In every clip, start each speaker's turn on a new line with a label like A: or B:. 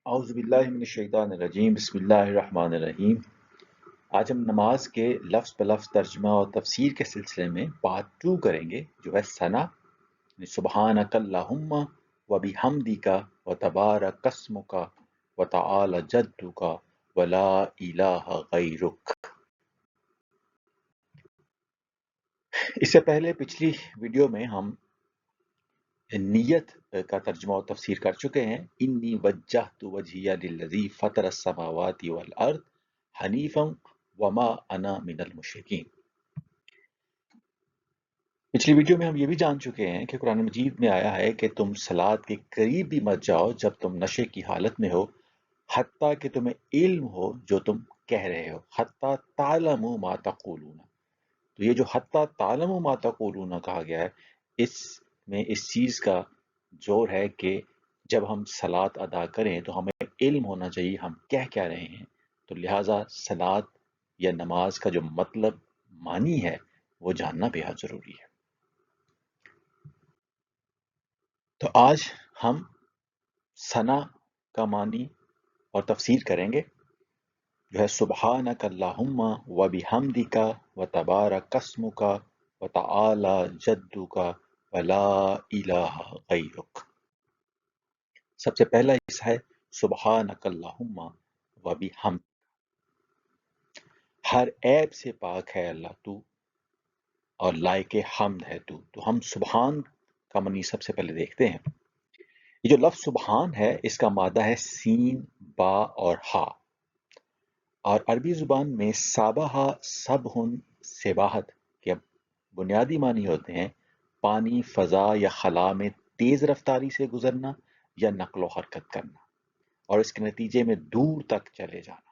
A: اعوذ باللہ من الشیطان الرجیم بسم اللہ الرحمن الرحیم۔ آج ہم نماز کے لفظ بہ لفظ ترجمہ اور تفسیر کے سلسلے میں پارٹ 2 کریں گے، جو ہے ثنا، یعنی سبحانک اللہم و بحمدک و تبارک اسمک و تعالی جدک و لا الہ غیرک۔ اس سے پہلے پچھلی ویڈیو میں ہم نیت کا ترجمہ و تفسیر کر چکے ہیں۔ انی وجہت وجہی للذی فطر السماوات والارض حنیفا وما انا من المشرکین۔ پچھلی ویڈیو میں ہم یہ بھی جان چکے ہیں کہ قرآن مجید میں آیا ہے کہ تم صلاۃ کے قریب بھی مت جاؤ جب تم نشے کی حالت میں ہو، حتیٰ کہ تمہیں علم ہو جو تم کہہ رہے ہو، حتیٰ تعلموا ما تقولون۔ تو یہ جو حتیٰ تعلموا ما تقولون کہا گیا ہے، اس میں اس چیز کا زور ہے کہ جب ہم صلاۃ ادا کریں تو ہمیں علم ہونا چاہیے ہم کیا رہے ہیں، تو لہٰذا صلاۃ یا نماز کا جو مطلب معنی ہے وہ جاننا بہت ضروری ہے۔ تو آج ہم ثنا کا معنی اور تفسیر کریں گے، جو ہے سبحانک اللہم و بحمدک و تبارک اسمک و تعالی جدک و لا الہ غیرک۔ سب سے پہلا حصہ ہے سبحانک اللہم و بحمد، ہر عیب سے پاک ہے اللہ تو اور لائق حمد ہے تو ہم سبحان کا معنی سب سے پہلے دیکھتے ہیں۔ یہ جو لفظ سبحان ہے اس کا مادہ ہے سین، با اور ہا، اور عربی زبان میں سابہا سبہن سباحت کے بنیادی معنی ہوتے ہیں پانی، فضا یا خلا میں تیز رفتاری سے گزرنا یا نقل و حرکت کرنا، اور اس کے نتیجے میں دور تک چلے جانا۔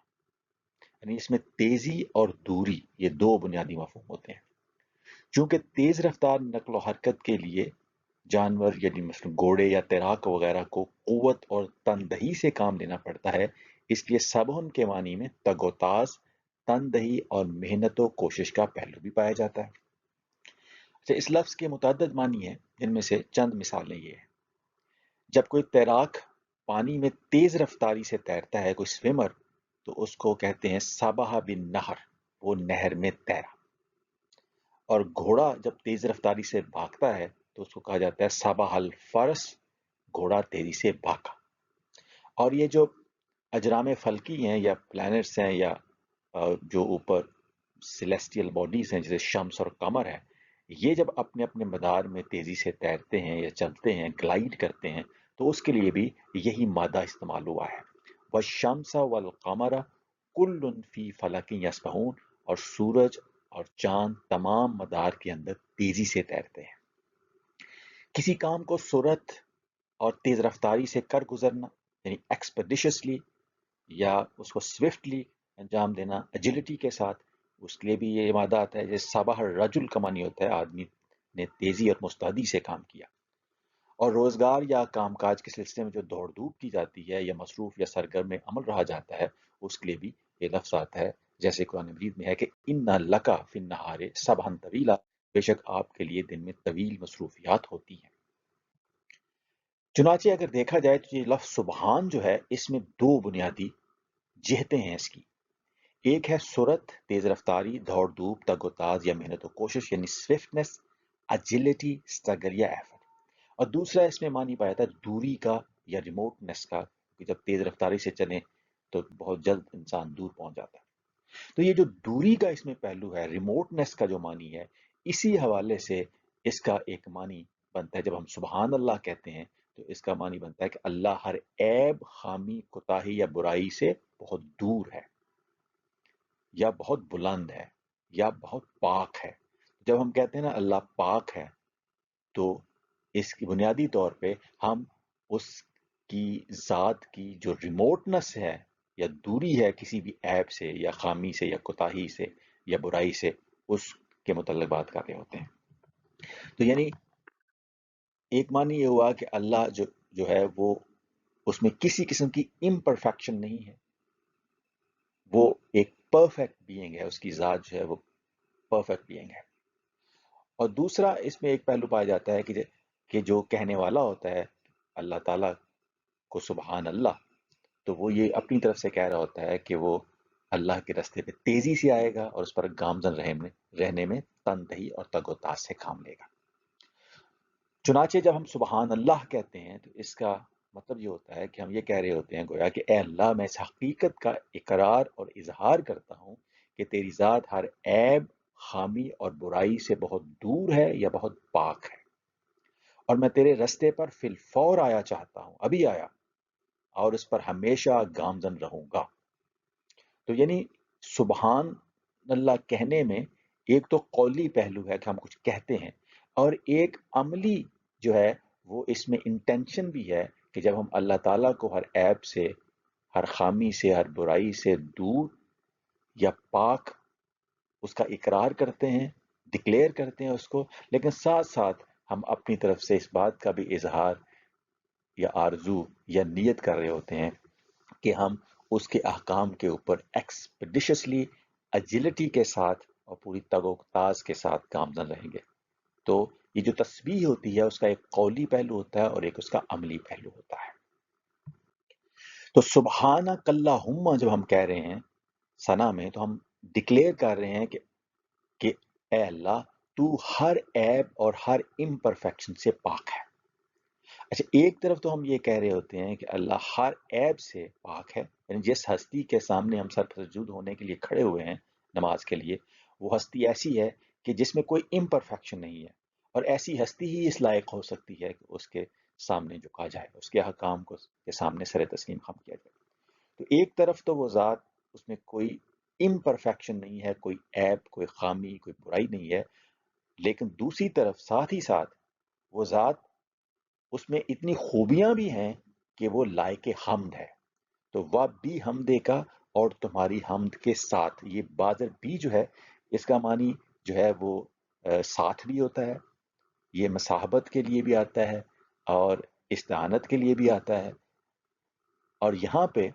A: یعنی اس میں تیزی اور دوری یہ دو بنیادی مفہوم ہوتے ہیں۔ چونکہ تیز رفتار نقل و حرکت کے لیے جانور یعنی مثلا گھوڑے یا تیراک وغیرہ کو قوت اور تندہی سے کام لینا پڑتا ہے، اس لیے سبہن کے معنی میں تگ و تاز، تندہی اور محنت و کوشش کا پہلو بھی پایا جاتا ہے۔ اچھا، اس لفظ کے متعدد معنی ہیں، جن میں سے چند مثالیں یہ ہیں۔ جب کوئی تیراک پانی میں تیز رفتاری سے تیرتا ہے، کوئی سویمر، تو اس کو کہتے ہیں سبح بن نہر، وہ نہر میں تیرا۔ اور گھوڑا جب تیز رفتاری سے بھاگتا ہے تو اس کو کہا جاتا ہے سبح الفرس، گھوڑا تیزی سے بھاگا۔ اور یہ جو اجرام فلکی ہیں یا پلانٹس ہیں یا جو اوپر سیلیسٹیل باڈیز ہیں جیسے شمس اور قمر ہے، یہ جب اپنے اپنے مدار میں تیزی سے تیرتے ہیں یا چلتے ہیں، گلائڈ کرتے ہیں، تو اس کے لیے بھی یہی مادہ استعمال ہوا ہے۔ والشمس والقمر کل فی فلک یسبحون، اور سورج اور چاند تمام مدار کے اندر تیزی سے تیرتے ہیں۔ کسی کام کو سرعت اور تیز رفتاری سے کر گزرنا یعنی ایکسپیڈیشسلی، یا اس کو سوئفٹلی انجام دینا ایجلٹی کے ساتھ، اس کے لیے بھی یہ مادہ آتا ہے۔ جیسے صباح الرجل کا معنی ہوتا ہے آدمی نے تیزی اور مستعدی سے کام کیا۔ اور روزگار یا کام کاج کے سلسلے میں جو دوڑ دھوپ کی جاتی ہے یا مصروف یا سرگرم میں عمل رہا جاتا ہے، اس کے لیے بھی یہ لفظ آتا ہے، جیسے قرآن مجید میں ہے کہ ان لکا فی النہار سبحا طویلا، بے شک آپ کے لیے دن میں طویل مصروفیات ہوتی ہیں۔ چنانچہ اگر دیکھا جائے تو یہ لفظ سبحان جو ہے اس میں دو بنیادی جہتیں ہیں اس کی۔ ایک ہے سرعت، تیز رفتاری، دوڑ دھوپ، تگ و تاز یا محنت و کوشش یعنی سوئفٹنس، اجلٹی، اسٹرگل یا ایفرٹ۔ اور دوسرا اس میں معنی پایا تھا دوری کا یا ریموٹنس کا، کہ جب تیز رفتاری سے چلیں تو بہت جلد انسان دور پہنچ جاتا ہے۔ تو یہ جو دوری کا اس میں پہلو ہے، ریموٹنس کا جو معنی ہے، اسی حوالے سے اس کا ایک معنی بنتا ہے۔ جب ہم سبحان اللہ کہتے ہیں تو اس کا معنی بنتا ہے کہ اللہ ہر عیب، خامی، کوتاہی یا برائی سے بہت دور ہے، یا بہت بلند ہے، یا بہت پاک ہے۔ جب ہم کہتے ہیں نا اللہ پاک ہے، تو اس کی بنیادی طور پہ ہم اس کی ذات کی جو ریموٹنس ہے یا دوری ہے کسی بھی عیب سے یا خامی سے یا کوتاہی سے یا برائی سے، اس کے متعلق بات کر رہے ہوتے ہیں۔ تو یعنی ایک معنی یہ ہوا کہ اللہ جو ہے وہ اس میں کسی قسم کی امپرفیکشن نہیں ہے، وہ ایک پرفیکٹ بینگ ہے، اس کی ذات جو ہے وہ پرفیکٹ بینگ ہے۔ اور دوسرا اس میں ایک پہلو پایا جاتا ہے کہ جو کہنے والا ہوتا ہے اللہ تعالیٰ کو سبحان اللہ، تو وہ یہ اپنی طرف سے کہہ رہا ہوتا ہے کہ وہ اللہ کے راستے پہ تیزی سے آئے گا اور اس پر گامزن رہنے میں تندہی اور تگ و تاز سے کام لے گا۔ چنانچہ جب ہم سبحان اللہ کہتے ہیں تو اس کا مطلب یہ ہوتا ہے کہ ہم یہ کہہ رہے ہوتے ہیں گویا کہ اے اللہ، میں اس حقیقت کا اقرار اور اظہار کرتا ہوں کہ تیری ذات ہر عیب، خامی اور برائی سے بہت دور ہے یا بہت پاک ہے، اور میں تیرے رستے پر فی الفور آیا چاہتا ہوں، ابھی آیا، اور اس پر ہمیشہ گامزن رہوں گا۔ تو یعنی سبحان اللہ کہنے میں ایک تو قولی پہلو ہے کہ ہم کچھ کہتے ہیں، اور ایک عملی جو ہے وہ اس میں انٹینشن بھی ہے کہ جب ہم اللہ تعالیٰ کو ہر عیب سے، ہر خامی سے، ہر برائی سے دور یا پاک اس کا اقرار کرتے ہیں، ڈکلیئر کرتے ہیں اس کو، لیکن ساتھ ساتھ ہم اپنی طرف سے اس بات کا بھی اظہار یا آرزو یا نیت کر رہے ہوتے ہیں کہ ہم اس کے احکام کے اوپر ایکسپیڈیشسلی، اجلٹی کے ساتھ اور پوری تگ و تاز کے ساتھ گامزن رہیں گے۔ تو یہ جو تسبیح ہوتی ہے اس کا ایک قولی پہلو ہوتا ہے اور ایک اس کا عملی پہلو ہوتا ہے۔ تو سبحانک اللہم جب ہم کہہ رہے ہیں ثنا میں، تو ہم ڈکلیئر کر رہے ہیں کہ اے اللہ، تو ہر عیب اور ہر امپرفیکشن سے پاک ہے۔ اچھا، ایک طرف تو ہم یہ کہہ رہے ہوتے ہیں کہ اللہ ہر عیب سے پاک ہے، یعنی جس ہستی کے سامنے ہم سر سجود ہونے کے لیے کھڑے ہوئے ہیں نماز کے لیے، وہ ہستی ایسی ہے کہ جس میں کوئی امپرفیکشن نہیں ہے، اور ایسی ہستی ہی اس لائق ہو سکتی ہے کہ اس کے سامنے جھکا جائے، اس کے حکام کو کے سامنے سر تسلیم خم کیا جائے۔ تو ایک طرف تو وہ ذات، اس میں کوئی امپرفیکشن نہیں ہے، کوئی عیب، کوئی خامی، کوئی برائی نہیں ہے، لیکن دوسری طرف ساتھ ہی ساتھ وہ ذات، اس میں اتنی خوبیاں بھی ہیں کہ وہ لائق حمد ہے۔ تو وہ بھی حمدے کا، اور تمہاری حمد کے ساتھ، یہ بازر بھی جو ہے اس کا معنی جو ہے وہ ساتھ بھی ہوتا ہے، یہ مصاحبت کے لیے بھی آتا ہے اور استعانت کے لیے بھی آتا ہے، اور یہاں پہ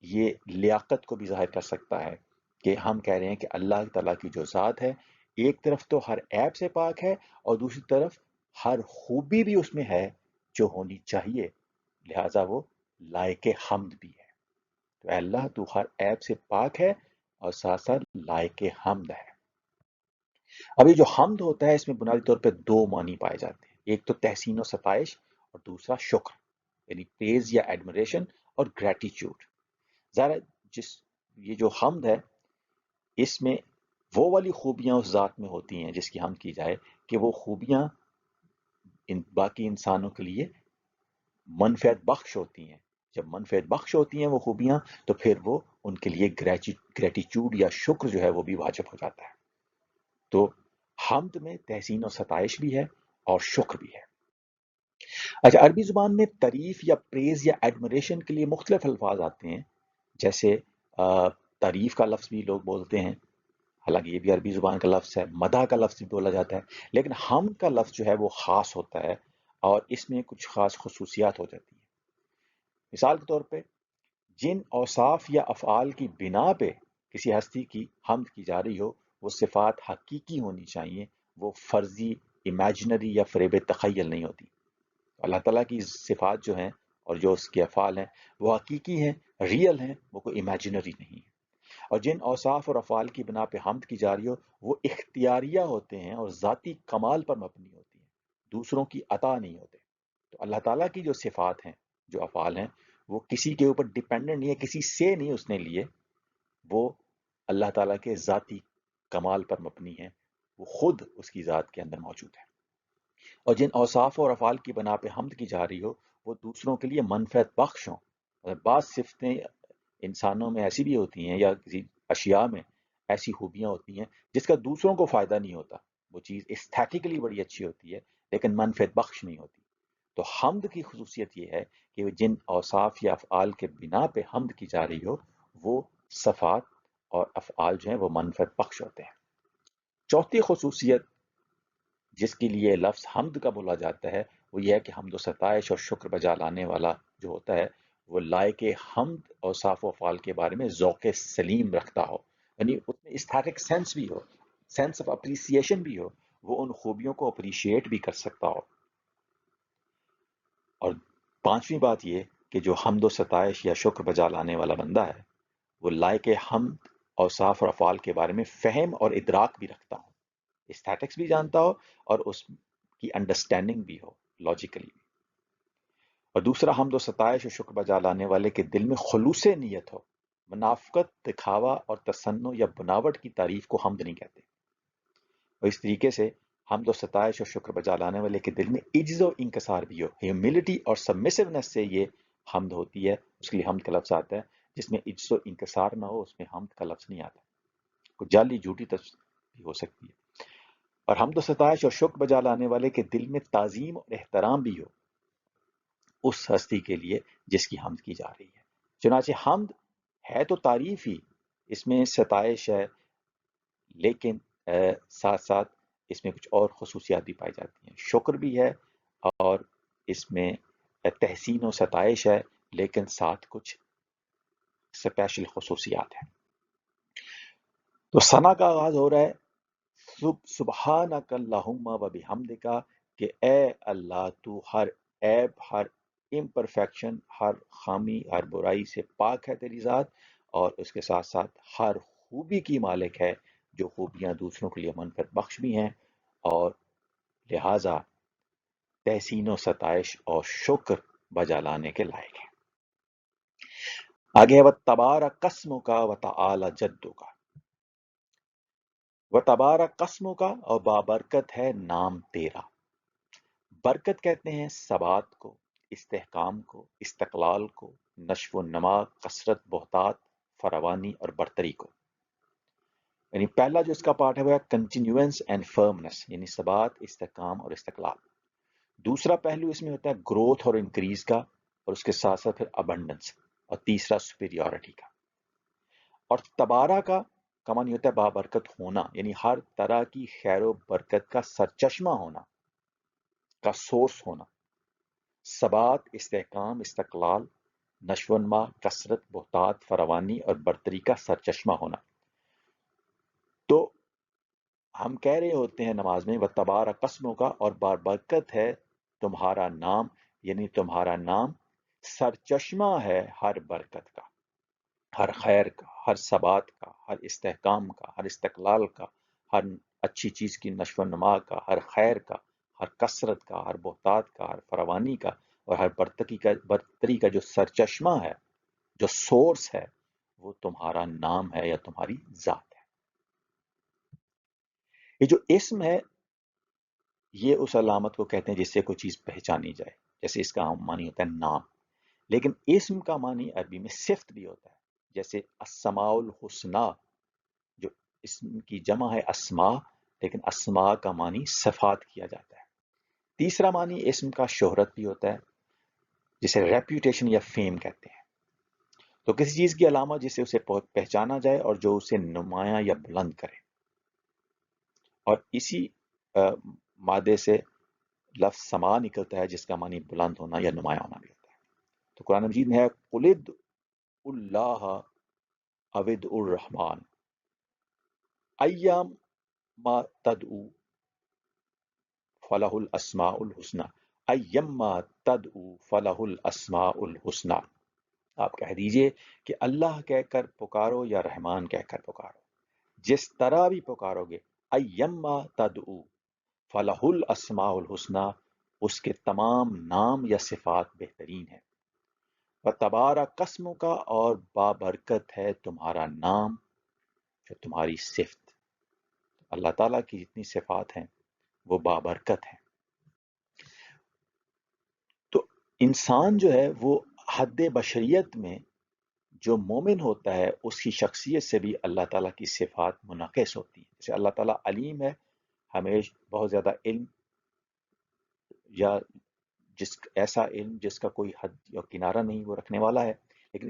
A: یہ لیاقت کو بھی ظاہر کر سکتا ہے کہ ہم کہہ رہے ہیں کہ اللہ تعالیٰ کی جو ذات ہے، ایک طرف تو ہر عیب سے پاک ہے اور دوسری طرف ہر خوبی بھی اس میں ہے جو ہونی چاہیے، لہٰذا وہ لائق حمد بھی ہے۔ تو اے اللہ، تو ہر عیب سے پاک ہے اور ساتھ ساتھ لائق حمد ہے۔ اب یہ جو حمد ہوتا ہے اس میں بنیادی طور پہ دو معنی پائے جاتے ہیں، ایک تو تحسین و ستائش اور دوسرا شکر، یعنی پریز یا ایڈمریشن اور گریٹیچیوڈ۔ ظاہر ہے یہ جو حمد ہے اس میں وہ والی خوبیاں اس ذات میں ہوتی ہیں جس کی حمد کی جائے کہ وہ خوبیاں باقی انسانوں کے لیے منفعت بخش ہوتی ہیں۔ جب منفعت بخش ہوتی ہیں وہ خوبیاں، تو پھر وہ ان کے لیے گریٹیچیوڈ یا شکر جو ہے وہ بھی واجب ہو جاتا ہے۔ تو حمد میں تحسین و ستائش بھی ہے اور شکر بھی ہے۔ اچھا، عربی زبان میں تعریف یا پریز یا ایڈمریشن کے لیے مختلف الفاظ آتے ہیں، جیسے تعریف کا لفظ بھی لوگ بولتے ہیں، حالانکہ یہ بھی عربی زبان کا لفظ ہے، مدح کا لفظ بھی بولا جاتا ہے، لیکن حمد کا لفظ جو ہے وہ خاص ہوتا ہے اور اس میں کچھ خاص خصوصیات ہو جاتی ہیں۔ مثال کے طور پہ جن اوصاف یا افعال کی بنا پہ کسی ہستی کی حمد کی جا رہی ہو، وہ صفات حقیقی ہونی چاہیے، وہ فرضی، امیجنری یا فریب تخیل نہیں ہوتی۔ اللہ تعالیٰ کی صفات جو ہیں اور جو اس کے افعال ہیں وہ حقیقی ہیں، ریئل ہیں، وہ کوئی امیجنری نہیں ہے۔ اور جن اوصاف اور افعال کی بنا پہ حمد کی جا رہی ہو وہ اختیاریہ ہوتے ہیں اور ذاتی کمال پر مبنی ہوتی ہیں، دوسروں کی عطا نہیں ہوتے۔ تو اللہ تعالیٰ کی جو صفات ہیں، جو افعال ہیں، وہ کسی کے اوپر ڈیپینڈنٹ نہیں ہے، کسی سے نہیں اس نے لیے، وہ اللہ تعالیٰ کے ذاتی کمال پر مبنی ہیں، وہ خود اس کی ذات کے اندر موجود ہے۔ اور جن اوصاف اور افعال کی بنا پہ حمد کی جا رہی ہو وہ دوسروں کے لیے منفعت بخش ہوں۔ بعض صفتیں انسانوں میں ایسی بھی ہوتی ہیں یا کسی اشیاء میں ایسی خوبیاں ہوتی ہیں جس کا دوسروں کو فائدہ نہیں ہوتا، وہ چیز استھیٹیکلی بڑی اچھی ہوتی ہے لیکن منفعت بخش نہیں ہوتی۔ تو حمد کی خصوصیت یہ ہے کہ جن اوصاف یا افعال کے بنا پہ حمد کی جا رہی ہو وہ صفات اور افعال جو ہیں وہ منفعت بخش ہوتے ہیں۔ چوتھی خصوصیت جس کے لیے لفظ حمد کا بولا جاتا ہے وہ یہ ہے کہ حمد و ستائش اور شکر بجا لانے والا جو ہوتا ہے وہ لائق حمد اور صاف و افعال کے بارے میں ذوق سلیم رکھتا ہو، یعنی اس میں استھیٹک سینس بھی ہو، سینس آف اپریسیشن بھی ہو، وہ ان خوبیوں کو اپریشیٹ بھی کر سکتا ہو۔ اور پانچویں بات یہ کہ جو حمد و ستائش یا شکر بجا لانے والا بندہ ہے وہ لائق حمد اوصاف اور افعال کے بارے میں فہم اور ادراک بھی رکھتا ہو، اسٹیٹکس بھی جانتا ہو اور اس کی انڈرسٹینڈنگ بھی ہو لاجیکلی بھی۔ اور دوسرا، حمد و ستائش اور شکر بجا لانے والے کے دل میں خلوص نیت ہو، منافقت، دکھاوا اور تصنع یا بناوٹ کی تعریف کو حمد نہیں کہتے۔ اور اس طریقے سے حمد و ستائش اور شکر بجا لانے والے کے دل میں عجز و انکسار بھی ہو، ہیوملٹی اور سبمسونیس سے یہ حمد ہوتی ہے، اس کے لیے حمد کا لفظ آتا ہے۔ جس میں عجز و انکسار نہ ہو اس میں حمد کا لفظ نہیں آتا، کوئی جعلی جھوٹی بھی ہو سکتی ہے۔ اور حمد و ستائش اور شکر بجا لانے والے کے دل میں تعظیم اور احترام بھی ہو اس ہستی کے لیے جس کی حمد کی جا رہی ہے۔ چنانچہ حمد ہے تو تعریف ہی، اس میں ستائش ہے، لیکن ساتھ ساتھ اس میں کچھ اور خصوصیات بھی پائی جاتی ہیں، شکر بھی ہے اور اس میں تحسین و ستائش ہے، لیکن ساتھ کچھ اسپیشل خصوصیات ہیں۔ تو ثنا کا آغاز ہو رہا ہے سبحانک اللہم و بحمدک، کہ اے اللہ تو ہر عیب، ہر امپرفیکشن، ہر خامی، ہر برائی سے پاک ہے تیری ذات، اور اس کے ساتھ ساتھ ہر خوبی کی مالک ہے، جو خوبیاں دوسروں کے لیے منفعت بخش بھی ہیں، اور لہٰذا تحسین و ستائش اور شکر بجا لانے کے لائق ہے۔ آگے ہے وَتَبَارَکَ اسْمُکَ وَتَعَالَى جَدُّکَ۔ وَتَبَارَکَ اسْمُکَ، اور بابرکت ہے نام تیرا۔ برکت کہتے ہیں ثبات کو، استحکام کو، استقلال کو، نشو و نما، کثرت، بہتات، فراوانی اور برتری کو۔ یعنی پہلا جو اس کا پارٹ ہے وہ ہے کنٹینیوئنس اینڈ فرمنس، یعنی ثبات، استحکام اور استقلال۔ دوسرا پہلو اس میں ہوتا ہے گروتھ اور انکریز کا، اور اس کے ساتھ ساتھ پھر ابنڈنس، اور تیسرا سپیریورٹی کا۔ اور تبارہ کا معنی ہوتا ہے بابرکت ہونا، یعنی ہر طرح کی خیر و برکت کا سرچشمہ ہونا، کا سورس ہونا۔ ثبات، استحکام، استقلال، نشو و نما، کثرت، بہتات، فراوانی اور برتری کا سرچشمہ ہونا۔ تو ہم کہہ رہے ہوتے ہیں نماز میں وَتَبَارَکَ اسْمُکَ، اور بابرکت ہے تمہارا نام، یعنی تمہارا نام سرچشمہ ہے ہر برکت کا، ہر خیر کا، ہر ثبات کا، ہر استحکام کا، ہر استقلال کا، ہر اچھی چیز کی نشو و نما کا، ہر خیر کا، ہر کثرت کا، ہر بہتات کا، ہر فراوانی کا، اور ہر برتری کا جو سرچشمہ ہے، جو سورس ہے، وہ تمہارا نام ہے یا تمہاری ذات ہے۔ یہ جو اسم ہے یہ اس علامت کو کہتے ہیں جس سے کوئی چیز پہچانی جائے، جیسے اس کا عام معنی ہوتا ہے نام، لیکن اسم کا معنی عربی میں صفت بھی ہوتا ہے، جیسے اسماء الحسنی، جو اسم کی جمع ہے اسماء، لیکن اسماء کا معنی صفات کیا جاتا ہے۔ تیسرا معنی اسم کا شہرت بھی ہوتا ہے، جسے ریپیوٹیشن یا فیم کہتے ہیں۔ تو کسی چیز کی علامت جسے اسے پہچانا جائے اور جو اسے نمایاں یا بلند کرے، اور اسی مادے سے لفظ سما نکلتا ہے جس کا معنی بلند ہونا یا نمایاں ہونا بھی ہوتا ہے۔ تو قرآن مجید میں ہے قُلِ اللہ اوِدْ الرحمن ایام ما تدعو فلہ الاسماء الحسنی، ایما تدعو فلہ الاسماء الحسنی۔ آپ کہہ دیجئے کہ اللہ کہہ کر پکارو یا رحمان کہہ کر پکارو، جس طرح بھی پکارو گے، ایما تدعو فلہ الاسماء الحسنی، اس کے تمام نام یا صفات بہترین ہیں۔ وَتَبَارَکَ اسْمُکَ، اور بابرکت ہے تمہارا نام جو تمہاری صفت۔ اللہ تعالیٰ کی جتنی صفات ہیں وہ بابرکت ہیں۔ تو انسان جو ہے وہ حد بشریت میں جو مومن ہوتا ہے اس کی شخصیت سے بھی اللہ تعالیٰ کی صفات منعکس ہوتی ہیں۔ جیسے اللہ تعالیٰ علیم ہے، ہمیشہ بہت زیادہ علم، یا ایسا علم جس کا کوئی حد یا کنارہ نہیں وہ رکھنے والا ہے، لیکن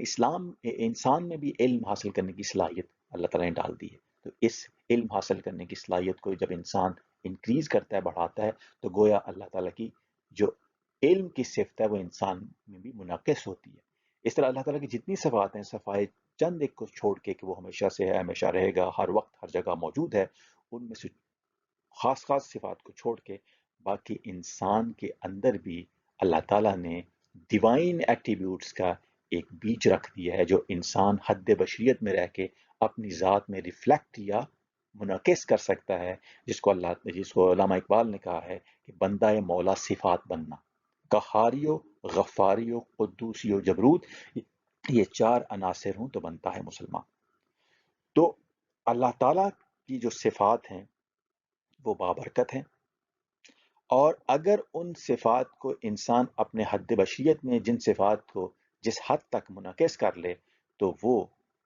A: انسان میں بھی علم حاصل کرنے کی صلاحیت اللہ تعالیٰ نے ڈال دی ہے۔ تو اس علم حاصل کرنے کی صلاحیت کو جب انسان انکریز کرتا ہے، بڑھاتا ہے، تو گویا اللہ تعالیٰ کی جو علم کی صفت ہے وہ انسان میں بھی منعکس ہوتی ہے۔ اس طرح اللہ تعالیٰ کی جتنی صفات ہیں، صفائے چند ایک کو چھوڑ کے کہ وہ ہمیشہ سے ہے، ہمیشہ رہے گا، ہر وقت ہر جگہ موجود ہے، ان میں سے خاص صفات کو چھوڑ کے باقی انسان کے اندر بھی اللہ تعالیٰ نے ڈیوائن ایٹریبیوٹس کا ایک بیج رکھ دیا ہے جو انسان حد بشریت میں رہ کے اپنی ذات میں ریفلیکٹ یا منعکس کر سکتا ہے، جس کو علامہ اقبال نے کہا ہے کہ بندہ مولا صفات بننا، قہاریو، غفاریو، قدوسیو، جبروت، یہ چار عناصر ہوں تو بنتا ہے مسلمان۔ تو اللہ تعالیٰ کی جو صفات ہیں وہ بابرکت ہیں، اور اگر ان صفات کو انسان اپنے حد بشریت میں جن صفات کو جس حد تک منعکس کر لے تو وہ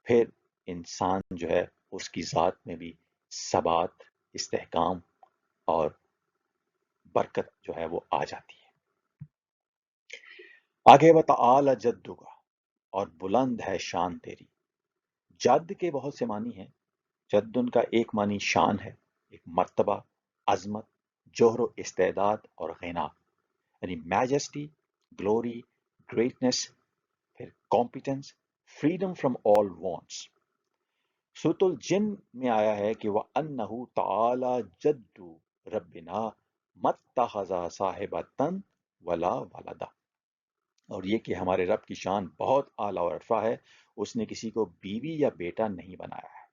A: پھر انسان جو ہے اس کی ذات میں بھی ثبات، استحکام اور برکت جو ہے وہ آ جاتی ہے۔ آگے وتعالی جدک، اور بلند ہے شان تیری۔ جد کے بہت سے معنی ہیں۔ جد ان کا ایک معنی شان ہے، ایک مرتبہ، عظمت، جوہر و استعداد اور غنا، یعنی میجسٹی، گلوری، گریٹنس، پھر competence, freedom from all wants. سورۃ الجن میں آیا ہے کہ وَأَنَّهُ تَعَالَى جَدُّ رَبِّنَا مَتَّخَذَ صَاحِبَةً وَلَا وَلَدًا، اور یہ کہ ہمارے رب کی شان بہت اعلیٰ اور عرفہ ہے، اس نے کسی کو بیوی یا بیٹا نہیں بنایا ہے،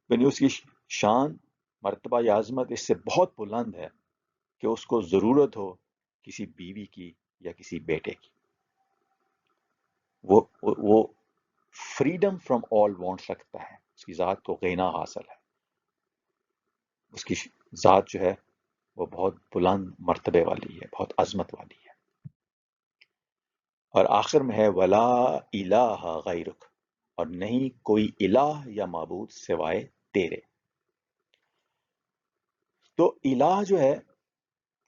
A: یعنی اس کی شان، مرتبہ یا عظمت اس سے بہت بلند ہے کہ اس کو ضرورت ہو کسی بیوی کی یا کسی بیٹے کی۔ وہ فریڈم فرام آل وانٹس رکھتا ہے، اس کی ذات کو غنا حاصل ہے، اس کی ذات جو ہے وہ بہت بلند مرتبے والی ہے، بہت عظمت والی ہے۔ اور آخر میں ہے ولا الہ غیرک، اور نہیں کوئی الہ یا معبود سوائے تیرے۔ تو الہ جو ہے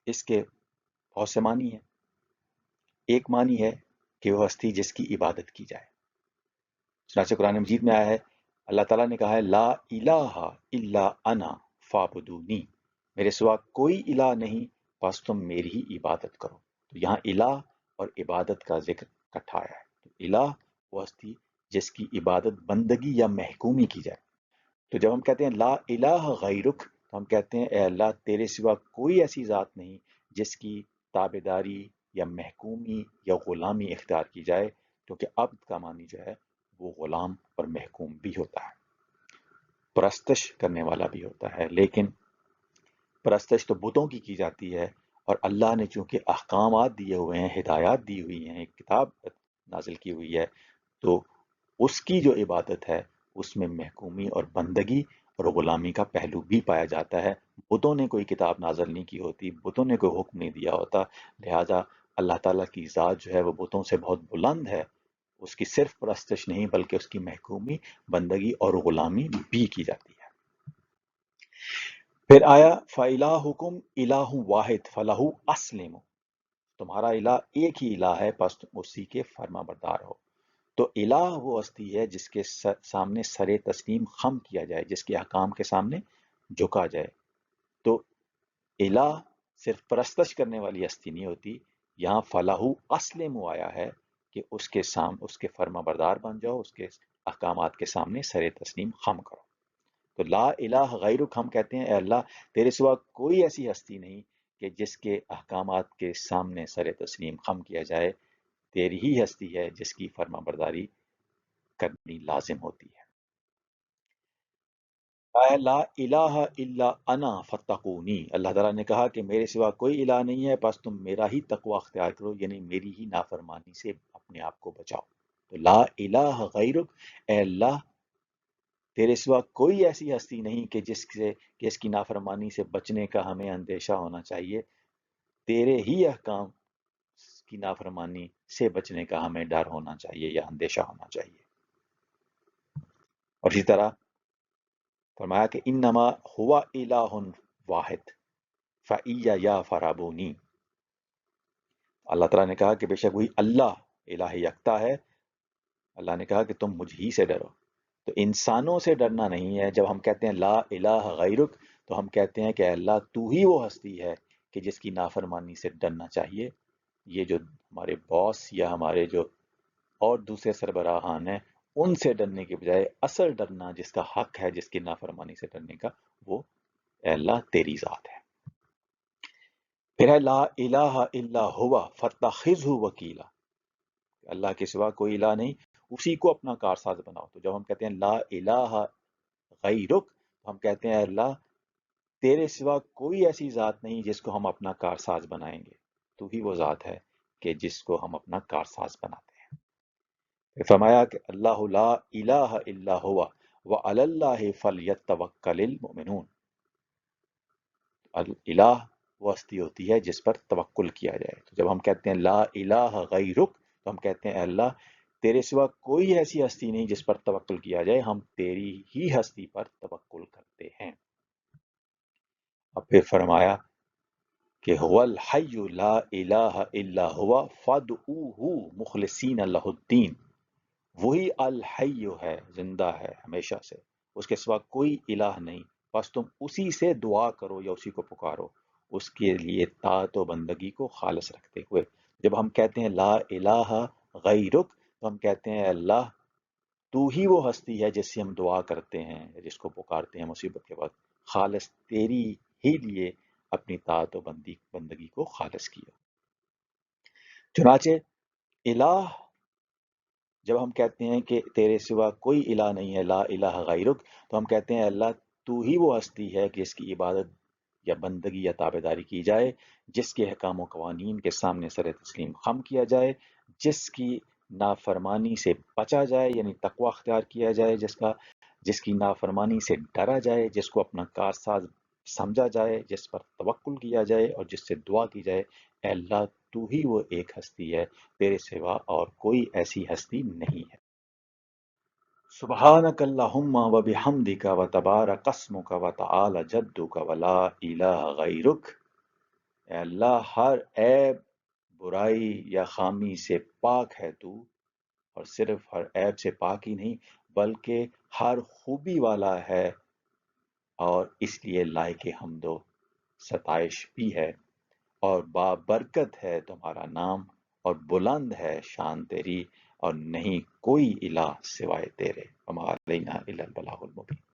A: اس کے بہت سے معنی ہیں۔ ایک معنی ہے کہ وہ ہستی جس کی عبادت کی جائے، چنانچہ قرآن مجید میں آیا ہے، اللہ تعالیٰ نے کہا ہے لا الہ الا انا فاعبدونی، میرے سوا کوئی الہ نہیں بس تم میری ہی عبادت کرو۔ تو یہاں الہ اور عبادت کا ذکر اکٹھا آیا ہے۔ تو الہ وہ ہستی جس کی عبادت بندگی یا محکومی کی جائے۔ تو جب ہم کہتے ہیں لا الہ غیرک تو ہم کہتے ہیں اے اللہ تیرے سوا کوئی ایسی ذات نہیں جس کی تابعداری یا محکومی یا غلامی اختیار کی جائے، کیونکہ عبد کا معنی جو ہے وہ غلام اور محکوم بھی ہوتا ہے، پرستش کرنے والا بھی ہوتا ہے، لیکن پرستش تو بتوں کی جاتی ہے، اور اللہ نے چونکہ احکامات دیے ہوئے ہیں، ہدایات دی ہوئی ہیں، ایک کتاب نازل کی ہوئی ہے، تو اس کی جو عبادت ہے اس میں محکومی اور بندگی اور غلامی کا پہلو بھی پایا جاتا ہے۔ بتوں نے کوئی کتاب نازل نہیں کی ہوتی، بتوں نے کوئی حکم نہیں دیا ہوتا، لہٰذا اللہ تعالیٰ کی ذات جو ہے وہ بتوں سے بہت بلند ہے، اس کی صرف پرستش نہیں بلکہ اس کی محکومی، بندگی اور غلامی بھی کی جاتی ہے۔ پھر آیا فَإِلَٰهُكُمْ إِلَٰهٌ وَاحِدٌ فَلَهُ أَسْلِمُوا، تمہارا الہ ایک ہی الہ ہے پس تم اسی کے فرما بردار ہو۔ تو الہ وہ ہستی ہے جس کے سامنے سر تسلیم خم کیا جائے، جس کے احکام کے سامنے جھکا جائے۔ تو الہ صرف پرستش کرنے والی ہستی نہیں ہوتی، یہاں فلاح اسلم آیا ہے کہ اس کے فرما بردار بن جاؤ، اس کے احکامات کے سامنے سر تسلیم خم کرو۔ تو لا الہ غیرک ہم کہتے ہیں اے اللہ تیرے سوا کوئی ایسی ہستی نہیں کہ جس کے احکامات کے سامنے سر تسلیم خم کیا جائے، تیری ہی ہستی ہے جس کی فرما برداری کرنی لازم ہوتی ہے۔ لا الہ الا انا فتقونی، اللہ تعالیٰ نے کہا کہ میرے سوا کوئی الہ نہیں ہے بس تم میرا ہی تقوی اختیار کرو، یعنی میری ہی نافرمانی سے اپنے آپ کو بچاؤ۔ تو لا الہ غیرک، اے اللہ تیرے سوا کوئی ایسی ہستی نہیں کہ جس کی نافرمانی سے بچنے کا ہمیں اندیشہ ہونا چاہیے، تیرے ہی احکام کی نافرمانی سے بچنے کا ہمیں ڈر ہونا چاہیے یا اندیشہ ہونا چاہیے۔ اور اسی طرح فرمایا کہ انما ہوا الہ واحد فإیایا فاربونی، اللہ تعالیٰ نے کہا کہ بے شک وہی اللہ الہ یکتا ہے، اللہ نے کہا کہ تم مجھ ہی سے ڈرو۔ تو انسانوں سے ڈرنا نہیں ہے، جب ہم کہتے ہیں لا الہ غیرک تو ہم کہتے ہیں کہ اللہ تو ہی وہ ہستی ہے کہ جس کی نافرمانی سے ڈرنا چاہیے۔ یہ جو ہمارے باس یا ہمارے جو اور دوسرے سربراہان ہیں ان سے ڈرنے کے بجائے اصل ڈرنا جس کا حق ہے، جس کی نافرمانی سے ڈرنے کا، وہ اے اللہ تیری ذات ہے۔ پھر ہے لا الہ الا ہوا فاتخذہ وکیلا، اللہ کے سوا کوئی الہ نہیں، اسی کو اپنا کارساز بناؤ۔ تو جب ہم کہتے ہیں لا الہ غیرک، تو ہم کہتے ہیں اللہ تیرے سوا کوئی ایسی ذات نہیں جس کو ہم اپنا کارساز بنائیں گے، تو ہی وہ ذات ہے کہ جس کو ہم اپنا کارساز بناتے ہیں۔ پھر فرمایا کہ اللہ لا الہ الا ہوا وعلی اللہ فلیتوکل المؤمنون، الہ وہ ہستی ہوتی ہے جس پر توکل کیا جائے۔ تو جب ہم کہتے ہیں لا الہ غیرک، تو ہم کہتے ہیں اللہ تیرے سوا کوئی ایسی ہستی نہیں جس پر توکل کیا جائے، ہم تیری ہی ہستی پر توکل کرتے ہیں۔ اب پھر فرمایا کہ هو الحی لا الہ الا ہوا فادعوہ مخلصین لہ الدین، وہی الحی ہے، زندہ ہے ہمیشہ سے، اس کے سوا کوئی الہ نہیں، بس تم اسی سے دعا کرو یا اسی کو پکارو، اس کے لیے طاعت و بندگی کو خالص رکھتے ہوئے۔ جب ہم کہتے ہیں لا الہ غیرک، تو ہم کہتے ہیں اللہ تو ہی وہ ہستی ہے جس سے ہم دعا کرتے ہیں، جس کو پکارتے ہیں مصیبت کے وقت، خالص تیری ہی لیے اپنی طاعت و بندگی کو خالص کیا۔ چنانچہ الہ جب ہم کہتے ہیں کہ تیرے سوا کوئی الہ نہیں ہے، لا الہ غیرک، تو ہم کہتے ہیں اللہ تو ہی وہ ہستی ہے کہ اس کی عبادت یا بندگی یا تابعداری کی جائے، جس کے احکام و قوانین کے سامنے سر تسلیم خم کیا جائے، جس کی نافرمانی سے بچا جائے یعنی تقوی اختیار کیا جائے، جس کی نافرمانی سے ڈرا جائے، جس کو اپنا کارساز سمجھا جائے، جس پر توکل کیا جائے اور جس سے دعا کی جائے، اے اللہ تو ہی وہ ایک ہستی ہے، تیرے سوا اور کوئی ایسی ہستی نہیں ہے۔ سبحانک اللہم و بحمدک و تبارک اسمک و تعالی جدک و لا الہ غیرک، اے اللہ ہر عیب، برائی یا خامی سے پاک ہے تو، اور صرف ہر عیب سے پاک ہی نہیں بلکہ ہر خوبی والا ہے، اور اس لیے لائق حمد و ستائش بھی ہے، اور بابرکت ہے تمہارا نام، اور بلند ہے شان تیری، اور نہیں کوئی الہ سوائے تیرے، وما علینا الا البلاغ المبین۔